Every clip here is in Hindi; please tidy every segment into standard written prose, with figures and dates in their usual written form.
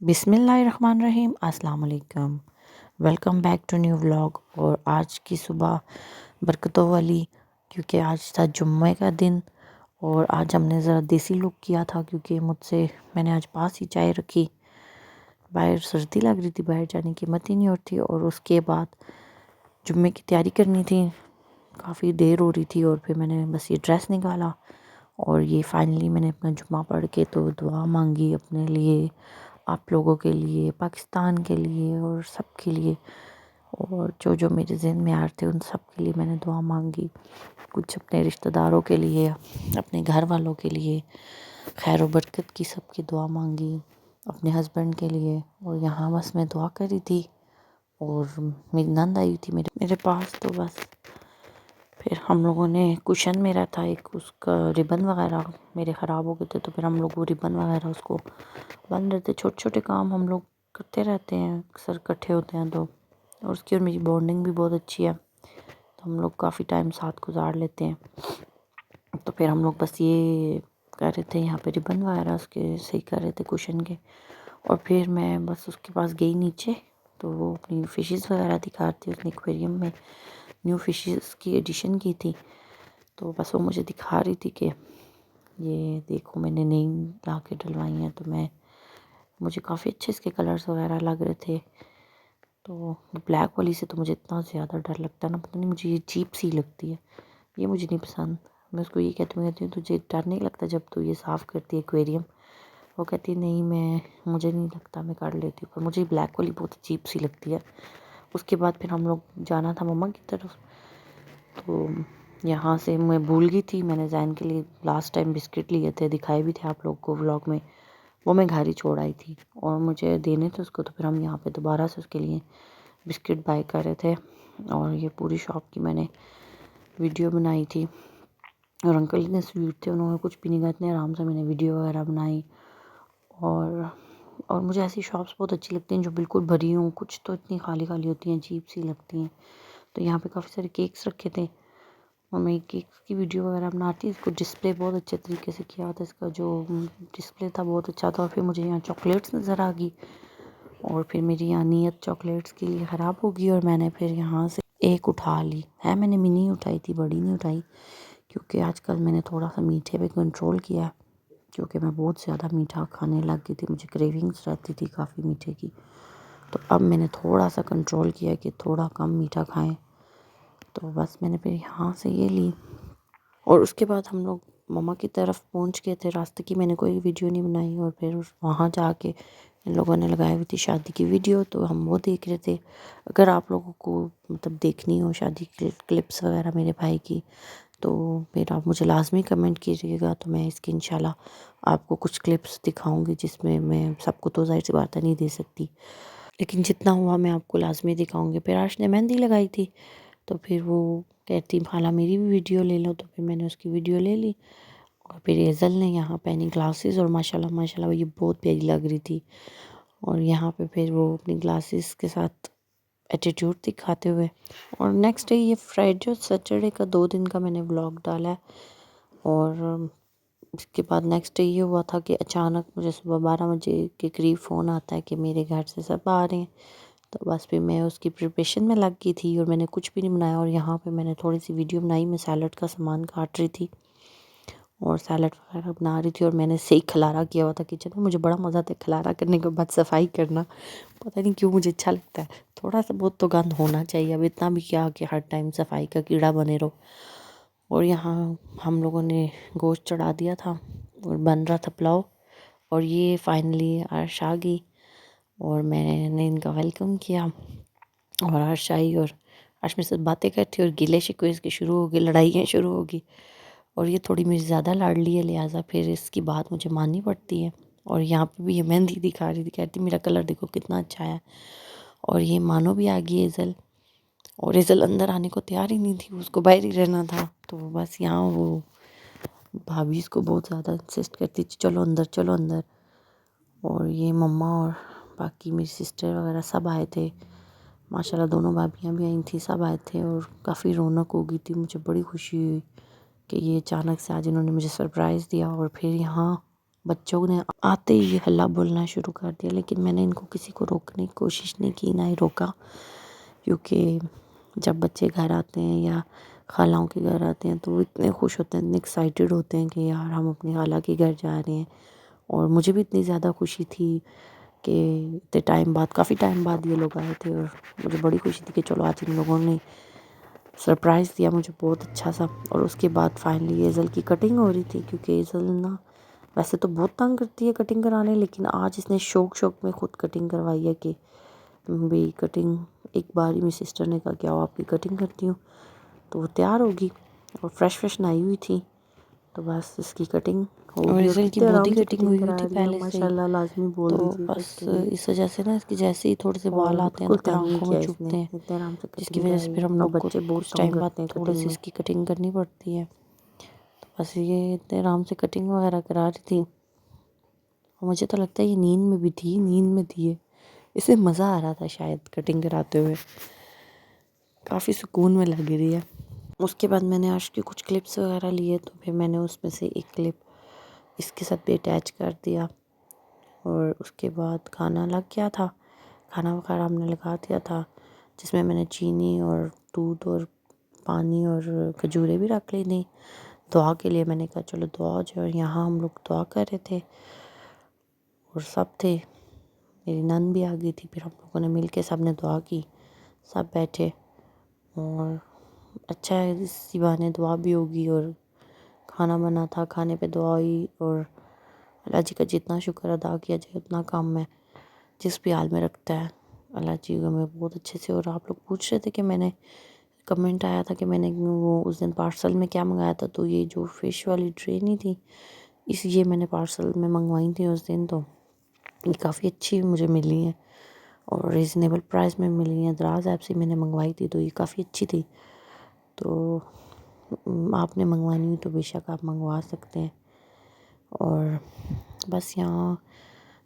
बिस्मिल्लाहिर्रहमानिर्रहीम अस्सलाम वालेकुम। Welcome back to new vlog. और आज की सुबह बरकतों वाली, क्योंकि आज था जुम्मे का दिन और आज हमने ज़रा देसी लुक किया था, क्योंकि मैंने आज पास ही चाय रखी। बाहर सर्दी लग रही थी, बाहर जाने की हिम्मत ही नहीं होती। और उसके बाद जुम्मे की तैयारी करनी थी, काफ़ी देर हो रही थी। और फिर मैंने बस ये ड्रेस निकाला और ये फाइनली मैंने अपना जुम्मा पढ़ के तो दुआ मांगी अपने लिए, आप लोगों के लिए, पाकिस्तान के लिए और सब के लिए। और जो जो मेरे ज़हन में आ रहे थे उन सब के लिए मैंने दुआ मांगी। कुछ अपने रिश्तेदारों के लिए, अपने घर वालों के लिए खैर व बरकत की सबकी दुआ मांगी, अपने हस्बैंड के लिए। और यहाँ बस मैं दुआ कर रही थी और मेरी नंद आई थी मेरे पास। तो बस फिर हम लोगों ने, कुशन मेरा था एक, उसका रिबन वगैरह मेरे ख़राब हो गए थे, तो फिर हम लोग वो रिबन वगैरह उसको बन रहे थे। छोटे छोटे काम हम लोग करते रहते हैं, अक्सर इकट्ठे होते हैं तो। और उसकी और मेरी बॉन्डिंग भी बहुत अच्छी है, तो हम लोग काफ़ी टाइम साथ गुजार लेते हैं। तो फिर हम लोग बस ये कर रहे थे, यहाँ पे रिबन वगैरह उसके सही कर रहे थे कुशन के। और फिर मैं बस उसके पास गई नीचे, तो वो अपनी फ़िशेस वगैरह दिखा रही थी। उसने एक्वेरियम में न्यू फ़िशेस की एडिशन की थी, तो बस वो मुझे दिखा रही थी कि ये देखो मैंने नई ला के डलवाई हैं। तो मुझे काफ़ी अच्छे इसके कलर्स वगैरह लग रहे थे। तो ब्लैक वाली से तो मुझे इतना ज़्यादा डर लगता है ना, पता नहीं, मुझे ये अजीब सी लगती है, ये मुझे नहीं पसंद। मैं उसको ये कहती हूँ तुझे डर नहीं लगता जब तू ये साफ़ करती है एक्वेरियम? वो कहती है नहीं, मुझे नहीं लगता, मैं कर लेती हूँ, पर मुझे ब्लैक वाली बहुत अजीब सी लगती है। उसके बाद फिर हम लोग जाना था मम्मा की तरफ, तो यहाँ से मैं भूल गई थी, मैंने जैन के लिए लास्ट टाइम बिस्किट लिए थे, दिखाए भी थे आप लोग को व्लॉग में, वो मैं घर ही छोड़ आई थी और मुझे देने थे उसको। तो फिर हम यहाँ पे दोबारा से उसके लिए बिस्किट बाय कर रहे थे। और ये पूरी शॉप की मैंने वीडियो बनाई थी। और अंकल इतने स्वीट थे, उन्होंने कुछ भी नहीं कहा, इतने आराम से मैंने वीडियो वगैरह बनाई। और मुझे ऐसी शॉप्स बहुत अच्छी लगती हैं जो बिल्कुल भरी हों, कुछ तो इतनी खाली खाली होती हैं, अजीब सी लगती हैं। तो यहाँ पे काफ़ी सारे केक्स रखे थे और मैं केक्स की वीडियो वगैरह बनाती। इसको डिस्प्ले बहुत अच्छे तरीके से किया था, इसका जो डिस्प्ले था बहुत अच्छा था। और फिर मुझे यहाँ चॉकलेट्स नज़र आ गई और फिर मेरी यहाँ नीयत चॉकलेट्स के लिए ख़राब हो गई और मैंने फिर यहाँ से एक उठा ली है। मैंने मिनी उठाई थी, बड़ी नहीं उठाई, क्योंकि आजकल मैंने थोड़ा सा मीठे पे कंट्रोल किया, क्योंकि मैं बहुत ज़्यादा मीठा खाने लग गई थी, मुझे क्रेविंग्स रहती थी काफ़ी मीठे की। तो अब मैंने थोड़ा सा कंट्रोल किया कि थोड़ा कम मीठा खाएं। तो बस मैंने फिर यहाँ से ये ली और उसके बाद हम लोग मम्मा की तरफ पहुँच गए थे। रास्ते की मैंने कोई वीडियो नहीं बनाई और फिर वहाँ जाके इन लोगों ने लगाई हुई थी शादी की वीडियो, तो हम वो देख रहे थे। अगर आप लोगों को मतलब देखनी हो शादी की क्लिप्स वगैरह मेरे भाई की, तो फिर आप मुझे लाजमी कमेंट कीजिएगा, तो मैं इसकी इंशाल्लाह आपको कुछ क्लिप्स दिखाऊंगी, जिसमें मैं सबको तो ज़ाहिर सी बात है नहीं दे सकती, लेकिन जितना हुआ मैं आपको लाजमी दिखाऊंगी। फिर आर्श ने मेहंदी लगाई थी, तो फिर वो कहती खाला मेरी भी वीडियो ले लो, तो फिर मैंने उसकी वीडियो ले ली। और फिर एज़ल ने यहाँ पहनी ग्लासेस और माशाल्लाह माशाल्लाह ये बहुत प्यारी लग रही थी। और यहाँ पे फिर वो अपनी ग्लासेस के साथ एटीट्यूड दिखाते हुए। और नेक्स्ट डे, ये फ्राइडे और सैटरडे का 2 दिन का मैंने व्लॉग डाला है। और इसके बाद नेक्स्ट डे ये हुआ था कि अचानक मुझे सुबह 12 बजे के करीब फ़ोन आता है कि मेरे घर से सब आ रहे हैं। तो बस फिर मैं उसकी प्रिपरेशन में लग गई थी और मैंने कुछ भी नहीं बनाया। और यहाँ पे मैंने थोड़ी सी वीडियो बनाई, मैं सैलड का सामान काट रही थी और सैलड वगैरह बना रही थी। और मैंने सही खलारा किया हुआ था किचन में, मुझे बड़ा मज़ा आता है खलारा करने के बाद सफाई करना, पता नहीं क्यों मुझे अच्छा लगता है। थोड़ा सा बहुत तो गंद होना चाहिए, अब इतना भी क्या कि हर टाइम सफाई का कीड़ा बने रहो। और यहाँ हम लोगों ने गोश्त चढ़ा दिया था और बन रहा था पुलाव। और ये फाइनली अर्श आ गई और मैंने इनका वेलकम किया। और अर्श आई और अर्श मेरे साथ बातें करती और गिले शिकवे इसके शुरू हो गए, लड़ाइयाँ शुरू हो गई। और ये थोड़ी मेरी ज़्यादा लाडली है, लिहाजा फिर इसकी बात मुझे माननी पड़ती है। और यहाँ पे भी ये मेहंदी दिखा रही थी, कहती मेरा कलर देखो कितना अच्छा है। और ये मानो भी आ गई एज़ल, और एज़ल अंदर आने को तैयार ही नहीं थी, उसको बाहर ही रहना था। तो बस यहाँ वो भाभी इसको बहुत ज़्यादा इंसिस्ट करती थी चलो अंदर चलो अंदर। और ये मम्मा और बाकी मेरी सिस्टर वगैरह सब आए थे, माशाल्लाह दोनों भाभियाँ भी आई थी, सब आए थे और काफ़ी रौनक हो गई थी। मुझे बड़ी खुशी हुई कि ये अचानक से आज इन्होंने मुझे सरप्राइज़ दिया। और फिर यहाँ बच्चों ने आते ही हल्ला बोलना शुरू कर दिया, लेकिन मैंने इनको किसी को रोकने की कोशिश नहीं की, ना ही रोका, क्योंकि जब बच्चे घर आते हैं या खालाओं के घर आते हैं तो वो इतने खुश होते हैं, इतने एक्साइटेड होते हैं कि यार हम अपनी खाला के घर जा रहे हैं। और मुझे भी इतनी ज़्यादा खुशी थी कि इतने टाइम बाद, काफ़ी टाइम बाद ये लोग आए थे, और मुझे बड़ी खुशी थी कि चलो आज इन लोगों ने सरप्राइज़ दिया मुझे बहुत अच्छा सा। और उसके बाद फाइनली एज़ल की कटिंग हो रही थी, क्योंकि एज़ल ना वैसे तो बहुत तंग करती है कटिंग कराने, लेकिन आज इसने शौक में ख़ुद कटिंग करवाई है कि भाई कटिंग, एक बार ही मेरी सिस्टर ने कहा कि आओ आपकी कटिंग करती हूँ, तो वो तैयार होगी और फ्रेश नहाई हुई थी, तो बस इसकी कटिंग होगी। और रिजल्ट की कितने बहुत ही आराम से कटिंग कटिंग हुई हुई करा थी रही है, पहले से ही, माशाल्लाह लाजमी बोल तो दीजिएगा बस इसके लिए। इस वजह से ना इसके जैसे ही थोड़े से और बाल आते हैं बिल्कुल तो फिर तंग नहीं आंखों में किया इसने, चुभते हैं, इतने आराम से जिसकी कटिंग वजह से कराई फिर है, हम और लोग को बच्चे बहुत कुछ तंग टाइम बाद करते हैं थोड़े कटिंग से में। इसकी कटिंग करनी पड़ती है। तो बस ये इतने आराम से कटिंग वगैरह करा रही थी, और मुझे तो लगता है ये नींद में थी ये, इसे मज़ा आ रहा था शायद कटिंग कराते हुए, काफ़ी सुकून में लग रही है। उसके बाद मैंने अर्श की कुछ क्लिप्स वगैरह लिए, तो फिर मैंने उसमें से एक क्लिप इसके साथ भी अटैच कर दिया, और उसके बाद खाना लग गया था, खाना वगैरह हमने लगा दिया था, जिसमें मैंने चीनी और दूध और पानी और खजूरें भी रख ली थी दुआ के लिए। मैंने कहा चलो दुआ हो जाए, और यहाँ हम लोग दुआ कर रहे थे और सब थे, मेरी नंद भी आ गई थी, फिर हम लोगों ने मिल के सब ने दुआ की, सब बैठे, और अच्छा है इसी बहाने दुआ भी होगी, और खाना बना था, खाने पे दुआ हुई, और अल्लाह जी का जितना शुक्र अदा किया जाए उतना कम है, जिस भी हाल में रखता है अल्लाह जी हमें बहुत अच्छे से। और आप लोग पूछ रहे थे कि मैंने, कमेंट आया था कि मैंने वो उस दिन पार्सल में क्या मंगाया था, तो ये जो फ़िश वाली ट्रे नहीं थी, ये मैंने पार्सल में मंगवाई थी उस दिन, तो ये काफ़ी अच्छी मुझे मिली है और रिजनेबल प्राइस में मिली है। दराज ऐप से मैंने मंगवाई थी, तो ये काफ़ी अच्छी थी, तो आपने मंगवानी हो तो बेशक आप मंगवा सकते हैं। और बस यहाँ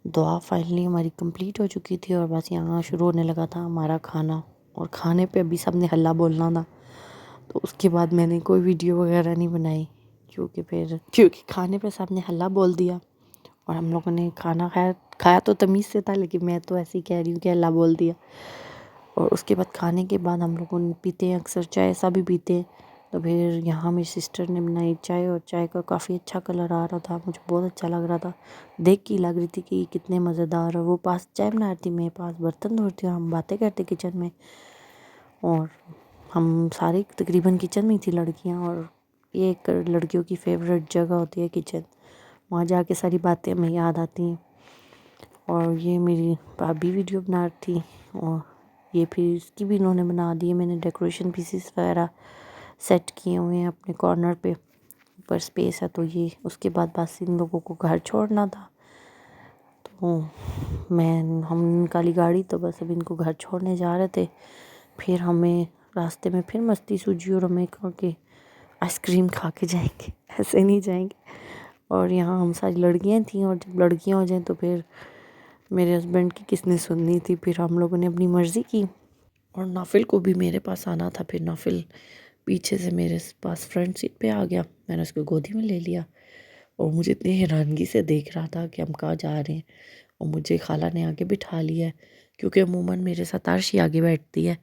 दुआ फाइनली हमारी कंप्लीट हो चुकी थी, और बस यहाँ शुरू होने लगा था हमारा खाना, और खाने पे अभी सब ने हल्ला बोलना था, तो उसके बाद मैंने कोई वीडियो वगैरह नहीं बनाई, क्योंकि खाने पे सब ने हल्ला बोल दिया, और हम लोगों ने खाना खाया तो तमीज़ से था, लेकिन मैं तो ऐसे ही कह रही हूँ कि हल्ला बोल दिया। और उसके बाद खाने के बाद हम लोगों ने पीते हैं अक्सर चाय, ऐसा भी पीते हैं, तो फिर यहाँ मेरी सिस्टर ने बनाई चाय, और चाय का काफ़ी अच्छा कलर आ रहा था, मुझे बहुत अच्छा लग रहा था, देख के लग रही थी कि कितने मज़ेदार। और वो पास चाय बना रही थी, मेरे पास बर्तन धो रही थी, हम बातें करते किचन में, और हम सारी तकरीबन किचन में थी लड़कियाँ, और ये एक लड़कियों की फेवरेट जगह होती है किचन, वहाँ जाके सारी बातें हमें याद आती हैं। और ये मेरी भाभी वीडियो बना रही थी, और ये फिर इसकी भी इन्होंने बना दी है, मैंने डेकोरेशन पीसेस वगैरह सेट किए हुए हैं अपने कॉर्नर पे, ऊपर स्पेस है, तो ये उसके बाद बस इन लोगों को घर छोड़ना था, तो हम निकाली गाड़ी, तो बस अब इनको घर छोड़ने जा रहे थे। फिर हमें रास्ते में फिर मस्ती सूझी, और हमें कहा कि आइसक्रीम खा के जाएंगे, ऐसे नहीं जाएंगे। और यहाँ हम सारी लड़कियाँ थीं, और जब लड़कियाँ हो जाएं तो फिर मेरे हस्बैंड की किसने सुननी थी, फिर हम लोगों ने अपनी मर्ज़ी की। और नाफिल को भी मेरे पास आना था, फिर नाफिल पीछे से मेरे पास फ्रंट सीट पे आ गया, मैंने उसको गोदी में ले लिया, और मुझे इतनी हैरानगी से देख रहा था कि हम कहाँ जा रहे हैं, और मुझे खाला ने आगे बिठा लिया है, क्योंकि अमूमन मेरे साथ अर्श ही आगे बैठती है,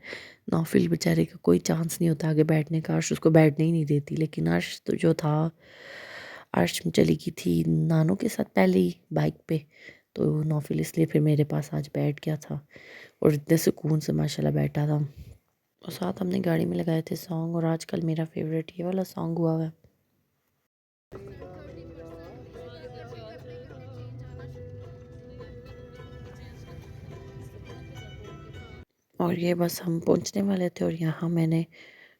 नाफिल बेचारे का कोई चांस नहीं होता आगे बैठने का, अर्श उसको बैठने ही नहीं देती, लेकिन अर्श तो जो था, अर्श चली गई थी नानों के साथ पहले ही बाइक पे, तो नाफिल इसलिए फिर मेरे पास आज बैठ गया था, और इतने सुकून से माशाल्लाह बैठा था। और साथ हमने गाड़ी में लगाए थे सॉन्ग, और आजकल मेरा फेवरेट ये वाला सॉन्ग हुआ है। और ये बस हम पहुंचने वाले थे, और यहाँ मैंने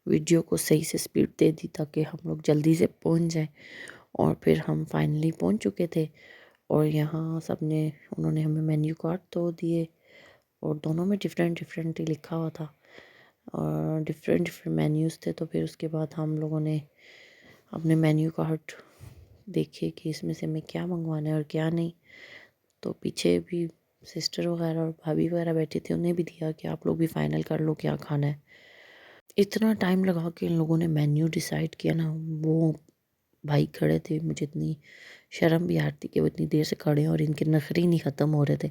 वीडियो को सही से स्पीड दे दी ताकि हम लोग जल्दी से पहुंच जाएं, और फिर हम फाइनली पहुंच चुके थे। और यहाँ सब ने, उन्होंने हमें मेन्यू कार्ड तो दिए, और दोनों में डिफरेंट डिफरेंट ही लिखा हुआ था, और डिफरेंट डिफरेंट मेन्यूज़ थे। तो फिर उसके बाद हम लोगों ने अपने मेन्यू कार्ड देखे कि इसमें से हमें क्या मंगवाना है और क्या नहीं, तो पीछे भी सिस्टर वगैरह और भाभी वगैरह बैठी थी, उन्हें भी दिया कि आप लोग भी फाइनल कर लो क्या खाना है। इतना टाइम लगा के इन लोगों ने मेन्यू डिसाइड किया ना, वो भाई खड़े थे, मुझे इतनी शर्म भी आ रही थी कि वो इतनी देर से खड़े हैं और इनके नखरे ही नहीं ख़त्म हो रहे थे।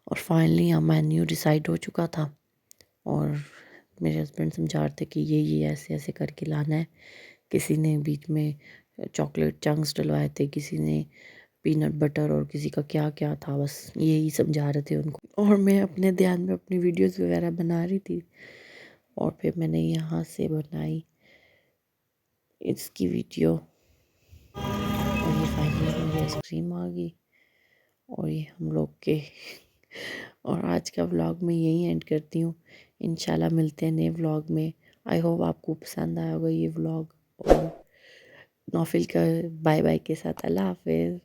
और फाइनली यहाँ मेन्यू डिसाइड हो चुका था और मेरे हस्बैंड समझा रहे थे कि ये ऐसे ऐसे करके लाना है। किसी ने बीच में चॉकलेट चंक्स डलवाए थे, किसी ने पीनट बटर और किसी का क्या क्या था, बस यही समझा रहे थे उनको। और मैं अपने ध्यान में अपनी वीडियोस वगैरह बना रही थी और फिर मैंने यहाँ से बनाई इसकी वीडियो और ये फाइनली मेरी आइसक्रीम आ गई और ये हम लोग के और आज का व्लॉग मैं यही एंड करती हूँ। इंशाल्लाह मिलते हैं नए व्लॉग में। आई होप आपको पसंद आया होगा ये व्लॉग। और नौफिल का बाय बाय के साथ अल्लाह हाफिज़।